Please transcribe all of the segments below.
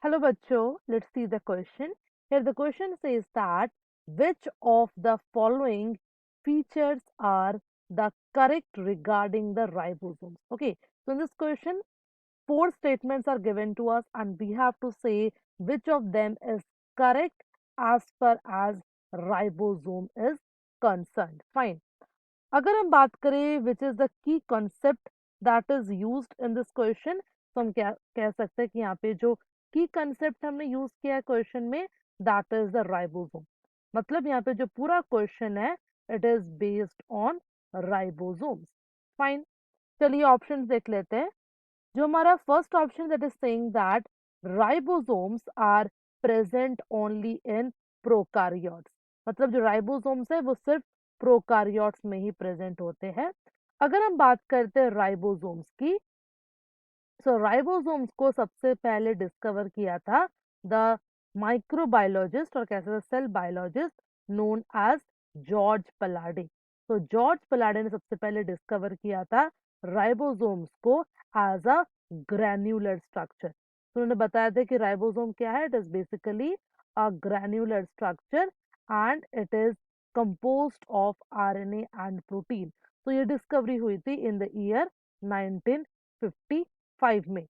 Hello bachcho, let's see the question. Here the question says that which of the following features are the correct regarding the ribosomes? Okay, so in this question, four statements are given to us and we have to say which of them is correct as far as ribosome is concerned. Fine. अगर हम बात करें which is the key concept that is used in this question, तो हम क्या कह सकते हैं कि यहाँ पे जो की कॉन्सेप्ट हमने यूज किया है क्वेश्चन में, दैट इज द राइबोसोम। मतलब यहाँ पे जो पूरा क्वेश्चन है it is based on ribosomes. Fine, चलिए ऑप्शंस देख लेते हैं। जो हमारा first option that is saying that ribosomes are present only in prokaryotes, मतलब जो राइबोसोम्स है वो सिर्फ प्रोकारियोट्स में ही प्रेजेंट होते हैं। अगर हम बात करते हैं राइबोसोम्स की, सो राइबोसोम्स को सबसे पहले डिस्कवर किया था द माइक्रोबायोलॉजिस्ट और कैसे cell biologist known as George Palade. तो जॉर्ज पलाडे ने सबसे पहले डिस्कवर किया था राइबोसोम्स को एज अ ग्रैन्युलर स्ट्रक्चर। तो उन्होंने बताया था कि राइबोसोम क्या है, it is basically a granular structure and it is composed of RNA and protein। तो ये डिस्कवरी हुई थी इन द ईयर 1955 में।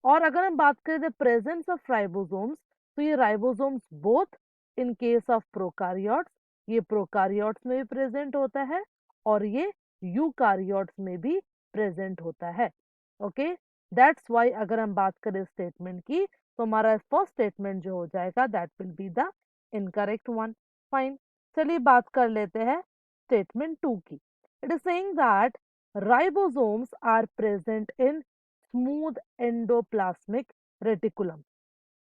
और अगर हम बात करें द प्रेजेंस ऑफ राइबोसोम्स, तो ये ribosomes both in case of prokaryotes, ये प्रोकारियोट्स में भी प्रेजेंट होता है और ये यूकारियोट्स में भी प्रेजेंट होता है। ओके, दैट्स वाई अगर हम बात करें स्टेटमेंट की, तो हमारा फर्स्ट स्टेटमेंट जो हो जाएगा that will be the incorrect one. Fine, चलिए बात कर लेते हैं स्टेटमेंट टू की। It is saying that ribosomes are present in smooth endoplasmic reticulum.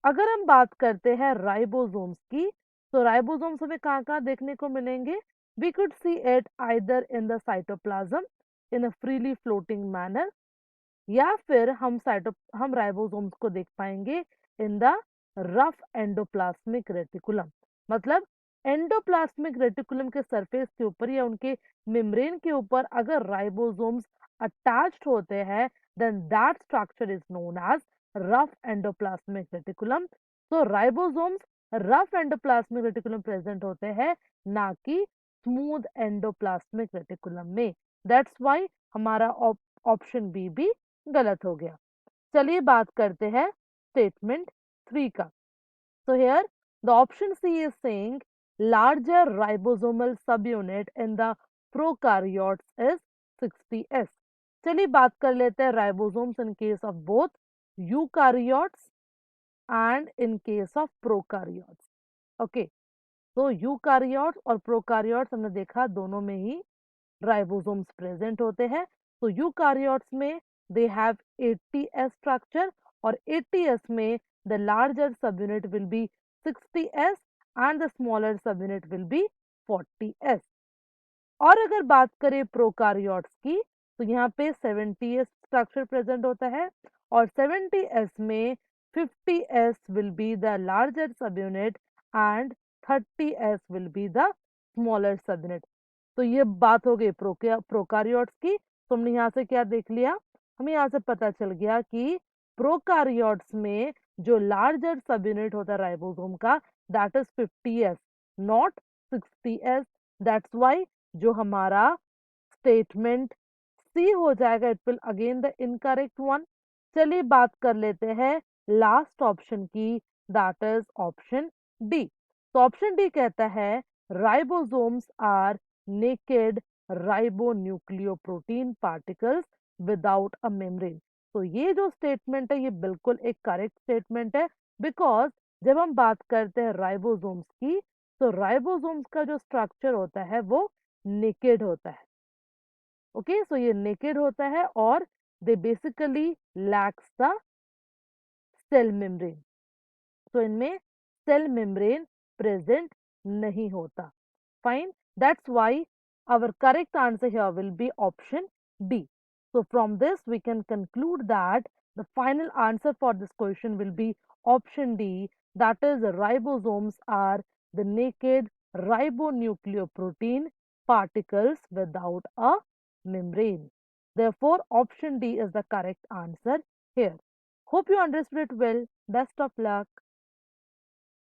अगर हम बात करते हैं राइबोसोम्स की, तो राइबोसोम्स हमें कहाँ कहाँ देखने को मिलेंगे? We could see it either in the cytoplasm in a freely floating manner, या फिर हम राइबोसोम्स को देख पाएंगे in the rough endoplasmic reticulum. मतलब एंडोप्लाज्मिक रेटिकुलम के सरफेस के ऊपर या उनके मेम्ब्रेन के ऊपर अगर राइबोसोम्स अटैच्ड होते हैं, then that structure is known as rough endoplasmic reticulum. तो ribosomes rough endoplasmic reticulum present होते हैं, ना कि स्मूथ एंडोप्लाज्मिक रेटिकुलम में। दैट्स वाई हमारा ऑप्शन बी भी गलत हो गया। चलिए बात करते हैं स्टेटमेंट थ्री का। So here the option C is saying larger ribosomal subunit in the prokaryotes is 60S। चलिए बात कर लेते हैं ribosomes in case of both eukaryotes and in case of prokaryotes. Okay, तो यूकारियोट्स और प्रोकारियोट्स हमने देखा दोनों में ही राइबोसोम्स प्रेजेंट होते हैं। तो यूकारियोट्स में दे हैव 80S स्ट्रक्चर और 80S में the larger subunit will be 60S and the smaller subunit will be 40S। और अगर बात करें प्रोकारियोट्स की, तो यहाँ पे 70S स्ट्रक्चर प्रेजेंट होता है और 70S में 50S will be the larger subunit and 30S will be the smaller subunit. तो ये बात हो गई प्रोकारियोट्स की। तो हमने यहाँ से क्या देख लिया, हमें यहाँ से पता चल गया कि प्रोकारियोट्स में जो लार्जर सब यूनिट होता है राइबोसोम का, that is 50S not 60S। That's why जो हमारा स्टेटमेंट सी हो जाएगा, it will again the incorrect one. चलिए बात कर लेते हैं लास्ट ऑप्शन की, दैट इज ऑप्शन डी। तो ऑप्शन डी कहता है ribosomes are naked ribonucleoprotein particles without a membrane. तो ये जो स्टेटमेंट है ये बिल्कुल एक करेक्ट स्टेटमेंट है, बिकॉज जब हम बात करते हैं राइबोसोम्स की, तो राइबोसोम्स का जो स्ट्रक्चर होता है वो नेकेड होता है। ओके, सो ये नेकेड होता है और they basically lacks the cell membrane. तो इनमें सेल मेम्ब्रेन प्रेजेंट नहीं होता। Fine, that's why our correct answer here will be option D। So from this we can conclude that the final answer for this question will be option D, that is ribosomes are the naked ribonucleoprotein particles without a membrane। Therefore option D is the correct answer here। Hope you understood it well. Best of luck.